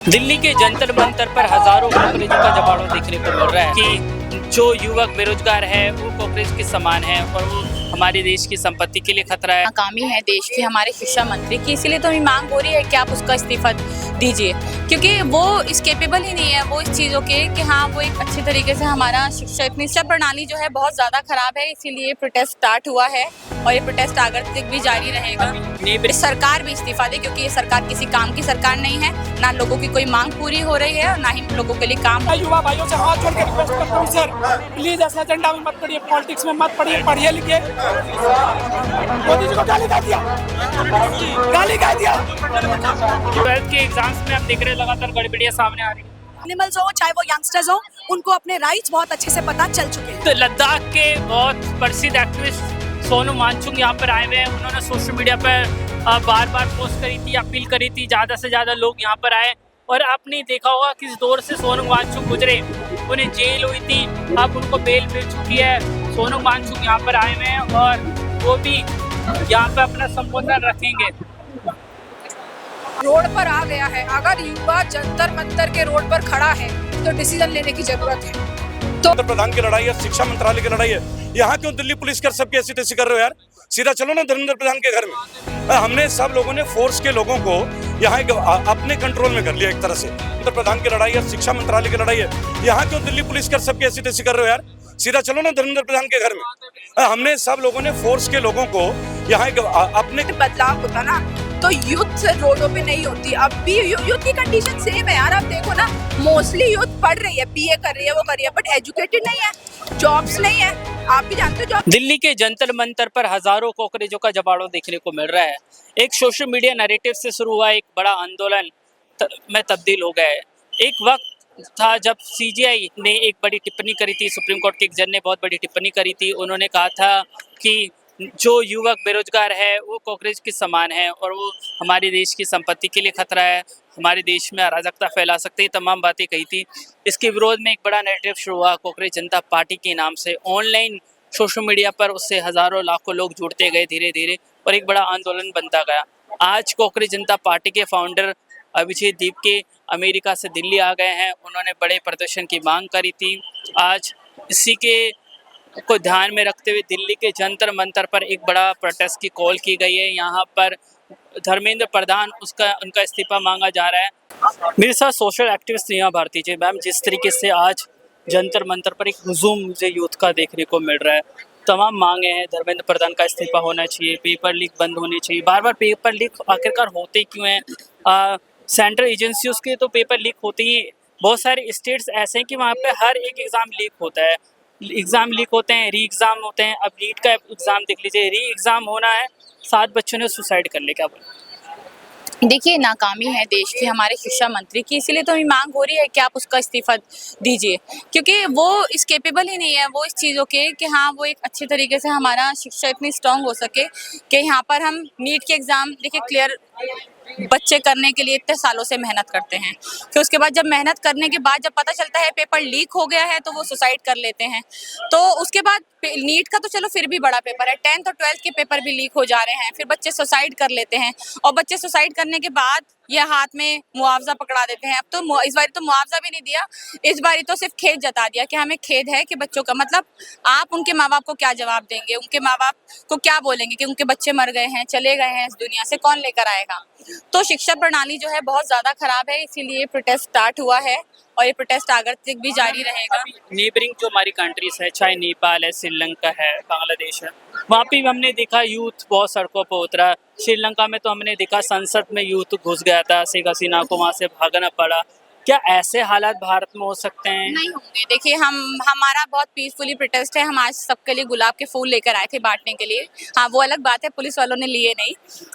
दिल्ली के जंतर मंतर पर हजारों कॉकरोचों का जमावड़ा देखने को मिल रहा है कि जो युवक बेरोजगार है वो कॉकरोच के समान है और वो हमारे देश की संपत्ति के लिए खतरा है। नाकामी है देश की हमारे शिक्षा मंत्री की, इसीलिए तो हमें मांग हो रही है कि आप उसका इस्तीफा दीजिए, क्योंकि वो इस केपेबल ही नहीं है वो इस चीज़ों के कि हाँ वो एक अच्छी तरीके से हमारा शिक्षा प्रणाली जो है बहुत ज़्यादा खराब है। इसीलिए प्रोटेस्ट स्टार्ट हुआ है और ये प्रोटेस्ट आगे तक भी जारी रहेगा। सरकार भी इस्तीफा दे, क्योंकि ये सरकार किसी काम की सरकार नहीं है, ना लोगों की कोई मांग पूरी हो रही है और ना ही लोगों के लिए काम। युवा भाइयों से हाथ जोड़ के रिक्वेस्ट करता हूं सर, प्लीज ऐसा एजेंडा में मत पढ़िए, पॉलिटिक्स में मत पढ़िए, पढ़िए लिखिए। मोदी जी को गाली गा दिया, गाली गा दिया। 12th के एग्जाम्स में हम देख रहे हैं लगातार गड़बड़ियां सामने आ रही है। एनिमल्स हो चाहे वो यंगस्टर्स हो, उनको अपने राइट्स बहुत अच्छे से पता चल चुके हैं। तो लद्दाख के बहुत प्रसिद्ध एक्टिविस्ट सोनू वांगचुक यहाँ पर आए हुए हैं। उन्होंने सोशल मीडिया पर बार बार पोस्ट करी थी, अपील करी थी ज़्यादा से ज़्यादा लोग यहाँ पर आए। और आपने देखा होगा किस दौर से सोनू वांगचुक गुजरे, उन्हें जेल हुई थी, अब उनको बेल मिल चुकी है। सोनू वांगचुक यहाँ पर आए हुए हैं और वो भी यहाँ पर अपना संबोधन रखेंगे। रोड पर आ गया है, अगर युवा जंतर मंतर के रोड पर खड़ा है तो डिसीजन लेने की जरूरत है। तो प्रधान की लड़ाई है, शिक्षा मंत्रालय की लड़ाई है, यहाँ क्यों दिल्ली पुलिस कर सबकी ऐसी तैसी कर रहे हो यार? सीधा चलो ना धर्मेंद्र प्रधान के घर में। हमने सब लोगों ने फोर्स के लोगों को यहाँ अपने कंट्रोल में कर लिया एक तरह से। धर्मेंद्र प्रधान की लड़ाई है, शिक्षा मंत्रालय की लड़ाई है, यहाँ क्यों दिल्ली पुलिस कर सबकी ऐसी तैसी कर रहे हो यार? सीधा चलो ना धर्मेंद्र प्रधान के घर में। हमने सब लोगों ने फोर्स के लोगों को यहाँ अपने बदलाव होता ना तो यूथ रोडों पे नहीं होती। अब भी यूथ की कंडीशन सेम है यार। आप देखो ना, मोस्टली यूथ पढ़ रही है, बीए कर रही है, वो कर रही है, बट एजुकेटेड नहीं है, जॉब्स नहीं है। आप भी जानते हो जॉब। दिल्ली के जंतर मंतर पर हजारों कॉकरोचों का जमावड़ा देखने को मिल रहा है। एक सोशल मीडिया नैरेटिव से शुरू हुआ एक बड़ा आंदोलन में तब्दील हो गया है। एक वक्त था जब सीजीआई ने एक बड़ी टिप्पणी करी थी, सुप्रीम कोर्ट के एक जज ने बहुत बड़ी टिप्पणी करी थी। उन्होंने कहा था कि जो युवक बेरोजगार है वो कॉकरोच के समान है और वो हमारे देश की संपत्ति के लिए खतरा है, हमारे देश में अराजकता फैला सकते हैं, तमाम बातें कही थी। इसके विरोध में एक बड़ा नैरेटिव शुरू हुआ कॉकरोच जनता पार्टी के नाम से। ऑनलाइन सोशल मीडिया पर उससे हज़ारों लाखों लोग जुड़ते गए धीरे धीरे और एक बड़ा आंदोलन बनता गया। आज कॉकरोच जनता पार्टी के फाउंडर अभिजीत दीप के अमेरिका से दिल्ली आ गए हैं। उन्होंने बड़े प्रदर्शन की मांग करी थी। आज इसी के को ध्यान में रखते हुए दिल्ली के जंतर मंतर पर एक बड़ा प्रोटेस्ट की कॉल की गई है। यहाँ पर धर्मेंद्र प्रधान उनका इस्तीफा मांगा जा रहा है। मेरे साथ सोशल एक्टिविस्ट नेहा भारती जी। मैम, जिस तरीके से आज जंतर मंतर पर एक हुजूम मुझे यूथ का देखने को मिल रहा है, तमाम मांगे हैं, धर्मेंद्र प्रधान का इस्तीफा होना चाहिए, पेपर लीक बंद होने चाहिए। बार बार पेपर लीक आखिरकार होते क्यों हैं? सेंट्रल एजेंसियों के तो पेपर लीक होते ही। बहुत सारे स्टेट्स ऐसे हैं कि वहाँ पे हर एक एग्ज़ाम लीक होता है, एग्ज़ाम लीक होते हैं, री एग्ज़ाम होते हैं। अब नीट का एग्ज़ाम देख लीजिए, री एग्ज़ाम होना है, 7 बच्चों ने सुसाइड कर लिया। क्या बोले? देखिए, नाकामी है देश की हमारे शिक्षा मंत्री की, इसीलिए तो हमें मांग हो रही है कि आप उसका इस्तीफा दीजिए, क्योंकि वो इस केपेबल ही नहीं है वो इस चीज़ों के कि हाँ वो एक अच्छी तरीके से हमारा शिक्षा इतनी स्ट्रांग हो सके कि यहाँ पर हम नीट के एग्ज़ाम देखिए क्लियर बच्चे करने के लिए इतने सालों से मेहनत करते हैं, फिर उसके बाद जब मेहनत करने के बाद जब पता चलता है पेपर लीक हो गया है तो वो सुसाइड कर लेते हैं। तो उसके बाद नीट का तो चलो फिर भी बड़ा पेपर है, 10th और 12th के पेपर भी लीक हो जा रहे हैं, फिर बच्चे सुसाइड कर लेते हैं और बच्चे सुसाइड करने के बाद ये हाथ में मुआवजा पकड़ा देते हैं। अब तो इस बार तो मुआवजा भी नहीं दिया, इस बार तो सिर्फ खेद जता दिया कि हमें खेद है कि बच्चों का, मतलब आप उनके माँ बाप को क्या जवाब देंगे, उनके माँ बाप को क्या बोलेंगे कि उनके बच्चे मर गए हैं, चले गए हैं इस दुनिया से, कौन लेकर आएगा? तो शिक्षा प्रणाली जो है बहुत ज़्यादा खराब है, इसीलिए प्रोटेस्ट स्टार्ट हुआ है और ये प्रोटेस्ट आगे तक भी जारी रहेगा। नेबरिंग जो हमारी कंट्रीज है, चाहे नेपाल है, श्रीलंका है, बांग्लादेश है, वहाँ पे भी हमने देखा यूथ बहुत सड़कों पर उतरा। श्रीलंका में तो हमने देखा संसद में यूथ घुस गया था, शेख हसीना को वहाँ से भागना पड़ा। क्या ऐसे हालात भारत में हो सकते हैं? नहीं होंगे। देखिए, हमारा बहुत पीसफुली प्रोटेस्ट है। हम आज सबके लिए गुलाब के फूल लेकर आए थे बांटने के लिए। हाँ, वो अलग बात है, पुलिस वालों ने लिए नहीं,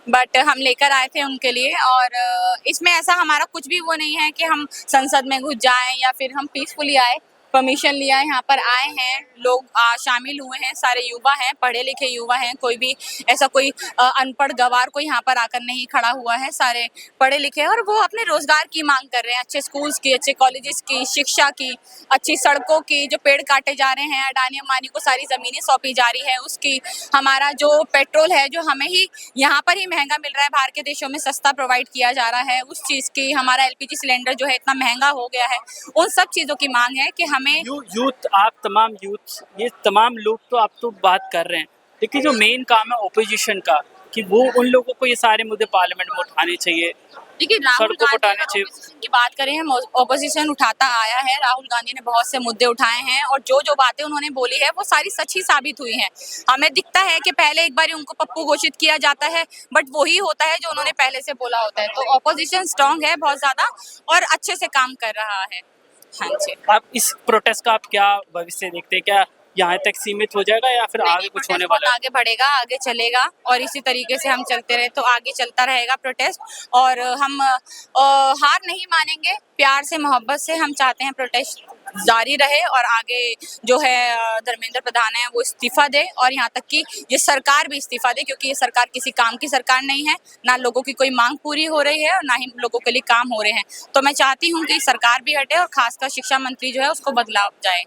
बट हम लेकर आए थे उनके लिए। और इसमें ऐसा हमारा कुछ भी वो नहीं है कि हम संसद में घुस जाएं या फिर हम पीसफुली आए। परमिशन लिया है, यहाँ पर आए हैं लोग, शामिल हुए हैं, सारे युवा हैं, पढ़े लिखे युवा हैं, कोई भी ऐसा कोई अनपढ़ गवार कोई यहाँ पर आकर नहीं खड़ा हुआ है, सारे पढ़े लिखे हैं और वो अपने रोजगार की मांग कर रहे हैं, अच्छे स्कूल्स की, अच्छे कॉलेजेस की, शिक्षा की, अच्छी सड़कों की, जो पेड़ काटे जा रहे हैं, अडानी अंबानी को सारी जमीनें सौंपी जा रही है उसकी, हमारा जो पेट्रोल है जो हमें ही यहाँ पर ही महंगा मिल रहा है, बाहर के देशों में सस्ता प्रोवाइड किया जा रहा है, उस चीज़ की, हमारा एलपीजी सिलेंडर जो है इतना महंगा हो गया है, उन सब चीज़ों की मांग है कि हमें यूथ, आप तमाम यूथ, ये तमाम लोग तो आप तो बात कर रहे हैं, लेकिन जो मेन काम है ओपोजिशन का, कि वो उन लोगों को ये सारे मुद्दे पार्लियामेंट में उठाने चाहिए। देखिए, राहुल सड़कों पर उठाने गांधी चाहिए। ऑपोजिशन की बात करें, हम ऑपोजिशन उठाता आया है, राहुल गांधी ने बहुत से मुद्दे उठाए हैं और जो जो बातें उन्होंने बोली है वो सारी सच ही साबित हुई हैं। हमें दिखता है कि पहले एक बार उनको पप्पू घोषित किया जाता है, बट वही होता है जो उन्होंने पहले से बोला होता है। तो ऑपोजिशन स्ट्रांग है बहुत ज्यादा और अच्छे से काम कर रहा है। हाँ जी। आप इस प्रोटेस्ट का आप क्या भविष्य देखते हैं, क्या यहाँ तक सीमित हो जाएगा या फिर आगे कुछ होने प्रोटेस्ट वाला है? आगे बढ़ेगा, आगे चलेगा और इसी तरीके से हम चलते रहे तो आगे चलता रहेगा प्रोटेस्ट। और हम हार नहीं मानेंगे, प्यार से मोहब्बत से हम चाहते हैं प्रोटेस्ट जारी रहे और आगे जो है धर्मेंद्र प्रधान है वो इस्तीफा दे और यहाँ तक कि ये सरकार भी इस्तीफा दे, क्योंकि ये सरकार किसी काम की सरकार नहीं है, ना लोगों की कोई मांग पूरी हो रही है और ना ही लोगों के लिए काम हो रहे हैं। तो मैं चाहती हूँ कि सरकार भी हटे और खासकर शिक्षा मंत्री जो है उसको बदलाव जाए।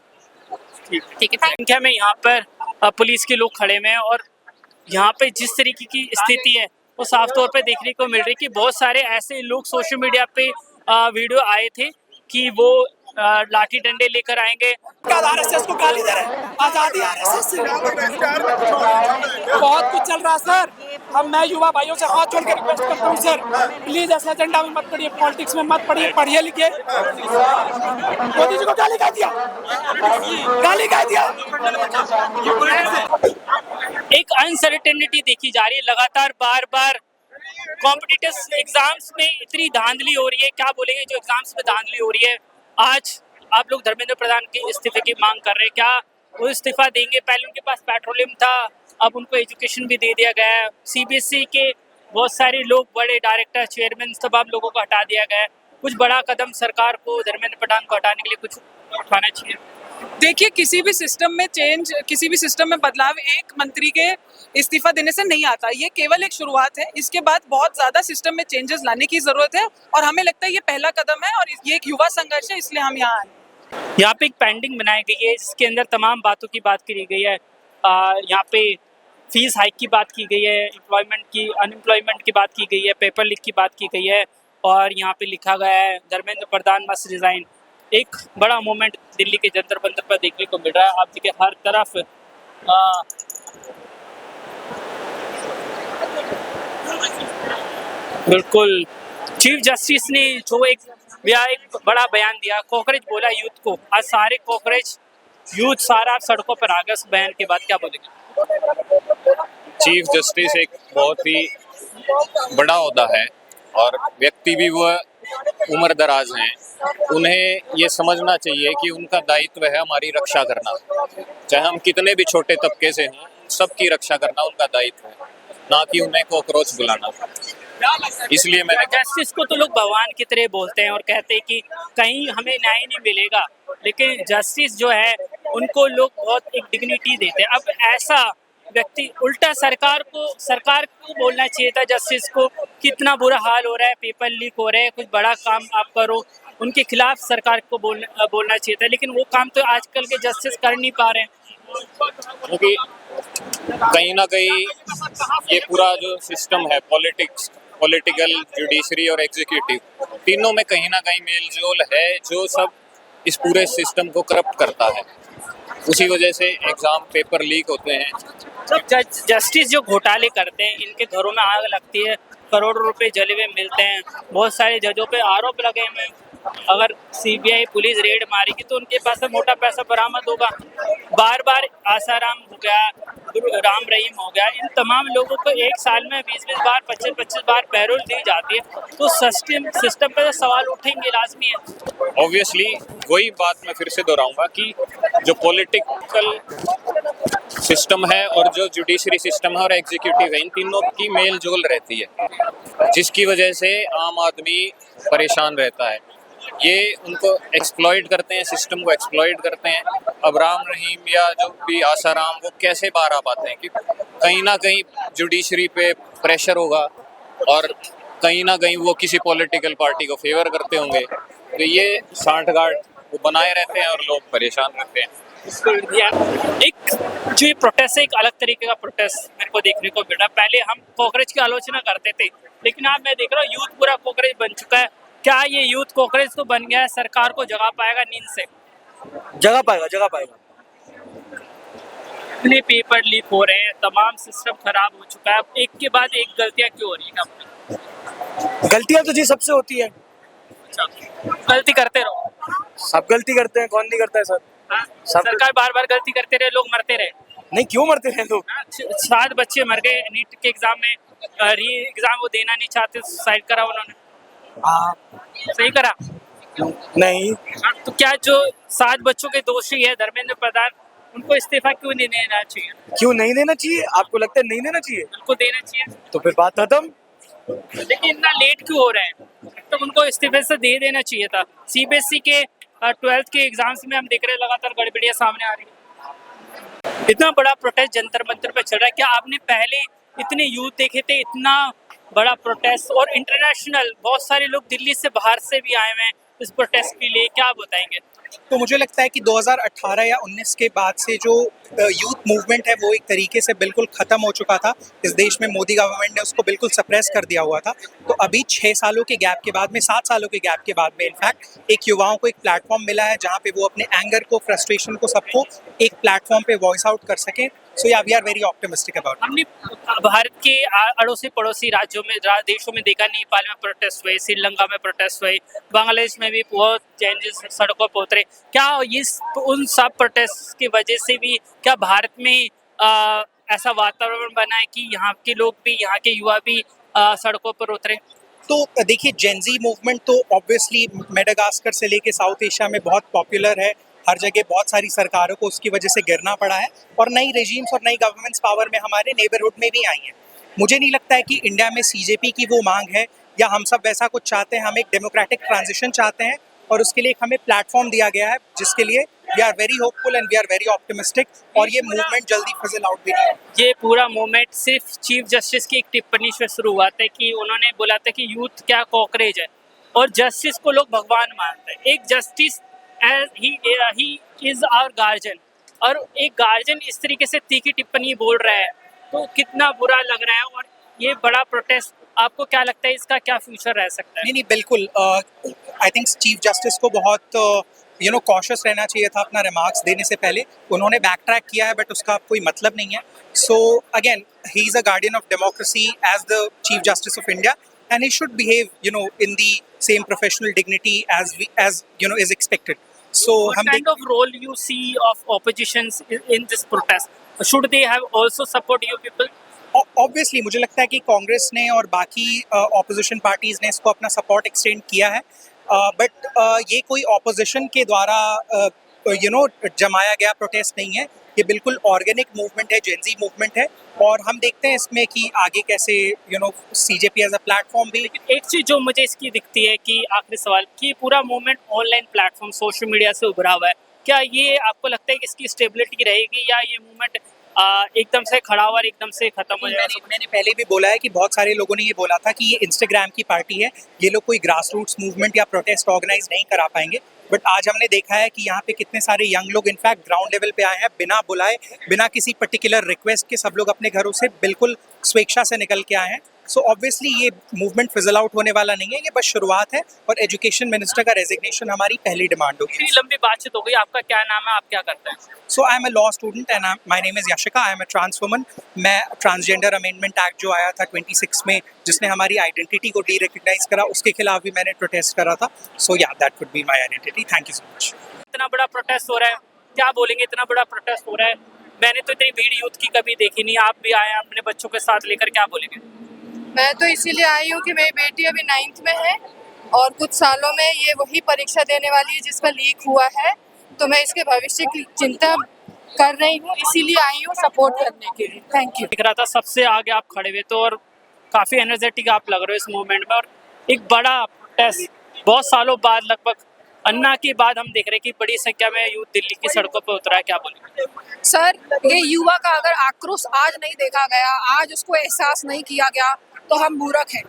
ठीक है, संख्या में यहाँ पर पुलिस के लोग खड़े हुए हैं और यहाँ पे जिस तरीके की स्थिति है वो साफ तौर पे देखने को मिल रही है कि बहुत सारे ऐसे लोग सोशल मीडिया पे वीडियो आए थे कि वो लाठी डंडे लेकर आएंगे। आरएसएस को गाली दे रहे हैं, आजादी आरएसएस से बहुत कुछ चल रहा है सर। मैं युवा भाइयों से हाथ जोड़ के रिक्वेस्ट करता हूँ सर, प्लीज ऐसे एजेंडा में मत पढ़िए, पॉलिटिक्स में मत पढ़िए, पढ़िए लिखिए। मोदी जी को गाली कह दिया, गाली कह दिया। एक अनसर्टेनिटी देखी जा रही है लगातार, बार बार कॉम्पिटिटिव एग्जाम्स में इतनी धांधली हो रही है। क्या बोलेंगे जो एग्जाम्स में धांधली हो रही है? आज आप लोग धर्मेंद्र प्रधान के इस्तीफे की मांग कर रहे हैं, क्या वो इस्तीफा देंगे? पहले उनके पास पेट्रोलियम था, अब उनको एजुकेशन भी दे दिया गया है। सीबीएसई के बहुत सारे लोग, बड़े डायरेक्टर, चेयरमैन, तमाम लोगों को हटा दिया गया है। कुछ बड़ा कदम सरकार को धर्मेंद्र प्रधान को हटाने के लिए कुछ उठाना चाहिए। देखिए, किसी भी सिस्टम में चेंज, किसी भी सिस्टम में बदलाव एक मंत्री के इस्तीफा देने से नहीं आता। ये केवल एक शुरुआत है, इसके बाद बहुत ज्यादा सिस्टम में चेंजेस लाने की जरूरत है और हमें लगता है ये पहला कदम है और ये एक युवा संघर्ष है, इसलिए हम यहाँ आए। यहाँ पे एक पेंडिंग बनाई गई है जिसके अंदर तमाम बातों की बात करी गई है। यहाँ पे फीस हाइक की बात की गई है, एम्प्लॉयमेंट की, अनएम्प्लॉयमेंट की बात की गई है, पेपर लीक की बात की गई है और यहाँ पे लिखा गया है धर्मेंद्र प्रधान मस्ट रिजाइन। एक बड़ा मोमेंट दिल्ली के जंतर मंतर पर देखने को मिल रहा है। आप देखिए हर तरफ बिल्कुल चीफ जस्टिस ने जो एक बड़ा बयान दिया, कॉकरोच बोला यूथ को। आज सारे कॉकरोच यूथ सारा सड़कों पर आ गया। उस बयान के बाद क्या बोलेंगे? चीफ जस्टिस एक बहुत ही बड़ा ओहदा है और व्यक्ति भी वह उम्र दराज हैं। उन्हें ये समझना चाहिए कि उनका दायित्व है हमारी रक्षा करना, चाहे हम कितने भी छोटे तबके से हों, सबकी रक्षा करना उनका दायित्व है, ना कि उन्हें कॉकरोच बुलाना। इसलिए मैंने जस्टिस को तो लोग भगवान की तरह बोलते हैं और कहते हैं कि कहीं हमें न्याय नहीं मिलेगा, लेकिन जस्टिस जो है उनको लोग बहुत एक डिग्निटी देते हैं। अब ऐसा व्यक्ति उल्टा सरकार को बोलना चाहिए था जस्टिस को, कितना बुरा हाल हो रहा है, पेपर लीक हो रहे हैं, कुछ बड़ा काम आप करो, उनके खिलाफ सरकार को बोलना चाहिए था। लेकिन वो काम तो आजकल के जस्टिस कर नहीं पा रहे हैं, क्योंकि कहीं ना कहीं ये पूरा जो सिस्टम है, पॉलिटिकल, जुडिशरी और एग्जीक्यूटिव, तीनों में कहीं ना कहीं मेलजोल है जो सब इस पूरे सिस्टम को करप्ट करता है। उसी वजह से एग्जाम पेपर लीक होते हैं। जस्टिस जो घोटाले करते हैं, इनके घरों में आग लगती है, करोड़ों रुपए जले हुए मिलते हैं, बहुत सारे जजों पे आरोप लगे हुए हैं। अगर सीबीआई पुलिस रेड मारेगी तो उनके पास से मोटा पैसा बरामद होगा। बार बार आसाराम हो गया, राम रहीम हो गया, इन तमाम लोगों को एक साल में 20-20 बार, 25-25 बार पैरोल दी जाती है, तो सिस्टम पे सवाल उठेंगे, लाजमी है। ऑब्वियसली वही बात मैं फिर से दोहराऊंगा कि जो पॉलिटिकल सिस्टम है और जो जुडिशरी सिस्टम है और एग्जीक्यूटिव है, इन तीनों की मेल जोल रहती है, जिसकी वजह से आम आदमी परेशान रहता है। ये उनको एक्सप्लॉइट करते हैं, सिस्टम को एक्सप्लॉइट करते हैं। अब राम रहीम या जो भी आसाराम वो कैसे बाहर आ पाते हैं कि कहीं ना कहीं जुडिशरी पे प्रेशर होगा और कहीं ना कहीं वो किसी पॉलिटिकल पार्टी को फेवर करते होंगे, तो ये सांठगांठ वो बनाए रहते हैं और लोग परेशान रहते हैं। एक जो ये प्रोटेस्ट है, एक अलग तरीके का प्रोटेस्ट मेरे को देखने को मिला। पहले हम कॉकरोच की आलोचना करते थे, लेकिन अब मैं देख रहा हूँ यूथ पूरा कॉकरोच बन चुका है। क्या ये यूथ कॉकरोच तो बन गया है, सरकार को जगा पाएगा नींद से? जगह पाएगा। इतने पेपर लीक हो रहे हैं, तमाम सिस्टम खराब हो चुका है, अब एक के बाद एक गलतियां क्यों हो रही है? गलतियां तो जी सबसे होती है, गलती करते रहो। सब गलती करते हैं, कौन नहीं करता है सर? हाँ? सब- सरकार बार बार गलती करते रहे, लोग मरते रहे। नहीं, क्यों मरते हैं लोग? 7 बच्चे मर गए नीट के एग्जाम में, री एग्जाम वो देना नहीं चाहते, सुसाइड करा उन्होंने। हाँ, सही करा? नहीं, तो क्या जो 7 बच्चों के दोषी है धर्मेंद्र प्रधान, उनको इस्तीफा क्यों नहीं देना चाहिए? क्यों नहीं देना चाहिए? आपको लगता है नहीं देना चाहिए? उनको देना चाहिए, तो फिर बात खत्म। लेकिन इतना लेट क्यों हो रहा है? तो उनको इस्तीफे से दे देना चाहिए था। सीबीएसई के 12th के एग्जाम्स में हम देख रहे हैं लगातार गड़बड़ियां सामने आ रही है। इतना बड़ा प्रोटेस्ट जंतर मंतर पे चल रहा है, क्या आपने पहले इतने यूथ देखे थे, इतना बड़ा प्रोटेस्ट? और इंटरनेशनल बहुत सारे लोग दिल्ली से बाहर से भी आए हुए हैं इस प्रोटेस्ट के लिए, क्या बताएंगे? तो मुझे लगता है कि 2018 या 19 के बाद से जो यूथ मूवमेंट है वो एक तरीके से बिल्कुल ख़त्म हो चुका था। इस देश में मोदी गवर्नमेंट ने उसको बिल्कुल सप्रेस कर दिया हुआ था। तो अभी 6 सालों के गैप के बाद में, 7 सालों के गैप के बाद में इनफैक्ट एक युवाओं को एक प्लेटफॉर्म मिला है जहाँ पे वो अपने एंगर को, फ्रस्ट्रेशन को, सबको एक प्लेटफॉर्म पे वॉइस आउट कर सकें। सो या we are very optimistic about. हमने भारत के अड़ोसी पड़ोसी राज्यों में, देशों में देखा, नेपाल में प्रोटेस्ट हुए, श्रीलंका में प्रोटेस्ट हुए, बांग्लादेश में भी बहुत चेंजेस सड़कों पर उतरे। क्या इस उन सब प्रोटेस्ट की वजह से भी क्या भारत में ऐसा वातावरण बना है कि यहाँ के लोग भी, यहाँ के युवा भी सड़कों पर उतरे? तो देखिए, जेनजी मूवमेंट तो ऑब्वियसली मेडागास्कर से लेके साउथ एशिया में बहुत पॉपुलर है। हर जगह बहुत सारी सरकारों को उसकी वजह से गिरना पड़ा है और नई रेजिम्स और नई गवर्नमेंट्स पावर में हमारे नेबरहुड में भी आई हैं। मुझे नहीं लगता है कि इंडिया में सीजेपी की वो मांग है या हम सब वैसा कुछ चाहते हैं। हम एक डेमोक्रेटिक ट्रांजिशन चाहते हैं और उसके लिए हमें प्लेटफॉर्म दिया गया है, जिसके लिए we are very hopeful and we are very optimistic. और ये मूवमेंट जल्दी फिजल आउट भी नहीं है। ये पूरा मूवमेंट सिर्फ चीफ जस्टिस की एक टिप्पणी से शुरू हुआ था कि उन्होंने बोला था कि यूथ क्या कॉकरेज है, और जस्टिस को लोग भगवान मानते हैं। एक justice he is our guardian, और एक गार्जियन इस तरीके से तीखी टिप्पणी बोल रहा है तो कितना बुरा लग रहा है। और ये बड़ा प्रोटेस्ट, आपको क्या लगता है इसका क्या फ्यूचर रह सकता है? नहीं, बिल्कुल। आई थिंक चीफ जस्टिस को बहुत कॉशियस रहना चाहिए था अपना रिमार्क्स देने से पहले। उन्होंने बैक ट्रैक किया है बट उसका कोई मतलब नहीं है। So again, he is a guardian of democracy as the chief justice of India and he should behave in the same professional dignity as is expected. So What kind of role you see of oppositions in this protest? Should they have also support you people? Obviously मुझे लगता है कि कांग्रेस ने और बाकी opposition parties ने इसको अपना सपोर्ट एक्सटेंड किया है, बट ये कोई ऑपोजिशन के द्वारा जमाया गया प्रोटेस्ट नहीं है। ये बिल्कुल ऑर्गेनिक मूवमेंट है, जेनजी मूवमेंट है, और हम देखते हैं इसमें कि आगे कैसे सीजेपी एज अ प्लेटफॉर्म भी। एक चीज जो मुझे इसकी दिखती है कि आखिरी सवाल कि पूरा movement online platform, social media से उभरा हुआ है, क्या ये आपको लगता है कि इसकी स्टेबिलिटी रहेगी या ये मूवमेंट एकदम से खड़ा हुआ और एकदम से खत्म हो जाएगा? मैंने पहले भी बोला है कि बहुत सारे लोगों ने ये बोला था कि ये इंस्टाग्राम की पार्टी है, ये लोग कोई ग्रास रूट्स मूवमेंट या प्रोटेस्ट ऑर्गेनाइज नहीं करा पाएंगे। बट आज हमने देखा है कि यहाँ पे कितने सारे यंग लोग इनफैक्ट ग्राउंड लेवल पे आए हैं, बिना बुलाए, बिना किसी पर्टिकुलर रिक्वेस्ट के सब लोग अपने घरों से बिल्कुल स्वेच्छा से निकल के आए हैं। सो ऑब्वियसली ये मूवमेंट फिजल आउट होने वाला नहीं है, ये बस शुरुआत है। और एजुकेशन मिनिस्टर का रेजिग्नेशन हमारी पहली डिमांड होगी। इतनी लंबी बातचीत हो गई, आपका क्या नाम है, आप क्या करते हैं? So I am a law student and my name is Yashika. I am a trans woman. मैं ट्रांसजेंडर अमेंडमेंट एक्ट जो आया था 26 में, जिसने हमारी आइडेंटिटी को डी रिकग्नाइज करा, उसके खिलाफ भी मैंने प्रोटेस्ट करा था। सो या, that would be my identity. Thank you so much. इतना बड़ा प्रोटेस्ट हो रहा है, क्या बोलेंगे? इतना बड़ा प्रोटेस्ट हो रहा है, मैंने तो इतनी भीड़ यूथ की कभी देखी नहीं। आप भी आए अपने बच्चों के साथ लेकर, क्या बोलेंगे? मैं तो इसीलिए आई हूँ कि मेरी बेटी अभी 9th में है और कुछ सालों में ये वही परीक्षा देने वाली है जिसका लीक हुआ है, तो मैं इसके भविष्य की चिंता कर रही हूँ, इसीलिए आई हूँ सपोर्ट करने के लिए। Thank you. दिख रहा था सबसे आगे आप खड़े हुए तो, और काफ़ी एनर्जेटिक आप लग रहे हो इस मूवमेंट में, और एक बड़ा प्रोटेस्ट बहुत सालों बाद लगभग अन्ना के बाद हम देख रहे हैं कि बड़ी संख्या में यूथ दिल्ली की सड़कों पर उतरा है, क्या बोलेंगे? सर, ये युवा का अगर आक्रोश आज नहीं देखा गया, आज उसको एहसास नहीं किया गया, तो हम मूर्ख हैं।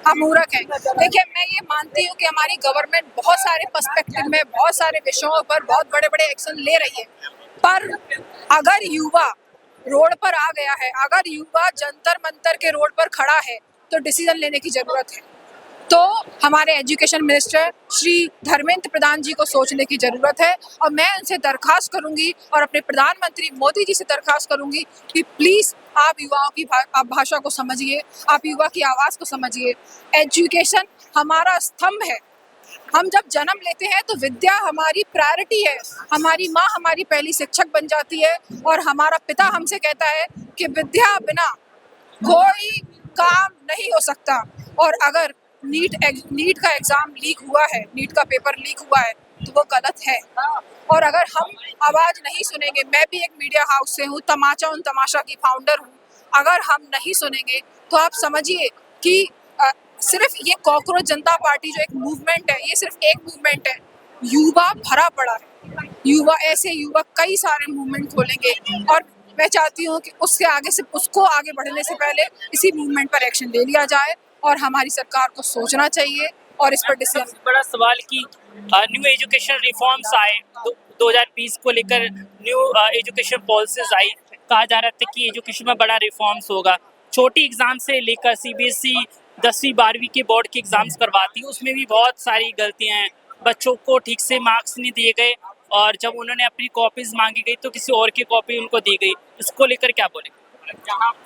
हम मूर्ख हैं। देखिए, मैं ये मानती हूँ कि हमारी गवर्नमेंट बहुत सारे पर्सपेक्टिव में, बहुत सारे विषयों पर बहुत बड़े-बड़े एक्शन ले रही है। पर अगर युवा रोड पर आ गया है, अगर युवा जंतर मंतर के रोड पर खड़ा है, तो डिसीजन लेने की जरूरत है। तो हमारे एजुकेशन मिनिस्टर श्री धर्मेंद्र प्रधान जी को सोचने की जरूरत है, और मैं उनसे दरखास्त करूंगी और अपने प्रधानमंत्री मोदी जी से दरखास्त करूंगी कि प्लीज आप युवाओं की आप भाषा को समझिए, आप युवा की आवाज को समझिए। एजुकेशन हमारा स्तंभ है। हम जब जन्म लेते हैं तो विद्या हमारी प्रायोरिटी है। हमारी माँ हमारी पहली शिक्षक बन जाती है, और हमारा पिता हमसे कहता है कि विद्या बिना कोई काम नहीं हो सकता। और अगर नीट का एग्जाम लीक हुआ है, नीट का पेपर लीक हुआ है, तो वो गलत है। और अगर हम आवाज नहीं सुनेंगे, मैं भी एक मीडिया हाउस से हूँ, तमाचा उन तमाशा की फाउंडर हूँ, अगर हम नहीं सुनेंगे तो आप समझिए कि सिर्फ ये कॉकरोच जनता पार्टी जो एक मूवमेंट है, ये सिर्फ एक मूवमेंट है। युवा भरा पड़ा है, युवा ऐसे युवा कई सारे मूवमेंट खोलेंगे, और मैं चाहती हूँ कि उसके आगे से उसको आगे बढ़ने से पहले इसी मूवमेंट पर एक्शन ले लिया जाए, और हमारी सरकार को सोचना चाहिए और इस पर डिसीजन। सबसे बड़ा सवाल कि न्यू एजुकेशन रिफॉर्म्स आए 2020 को लेकर, न्यू एजुकेशन पॉलिसीज आई, कहा जा रहा था कि एजुकेशन में बड़ा रिफॉर्म्स होगा। छोटी एग्जाम से लेकर सीबीएसई 10वीं 12वीं के बोर्ड के एग्जाम्स करवाती है, उसमें भी बहुत सारी गलतियां हैं। बच्चों को ठीक से मार्क्स नहीं दिए गए, और जब उन्होंने अपनी कॉपीज मांगी गई तो किसी और की कॉपी उनको दी गई। इसको लेकर क्या बोलेंगे?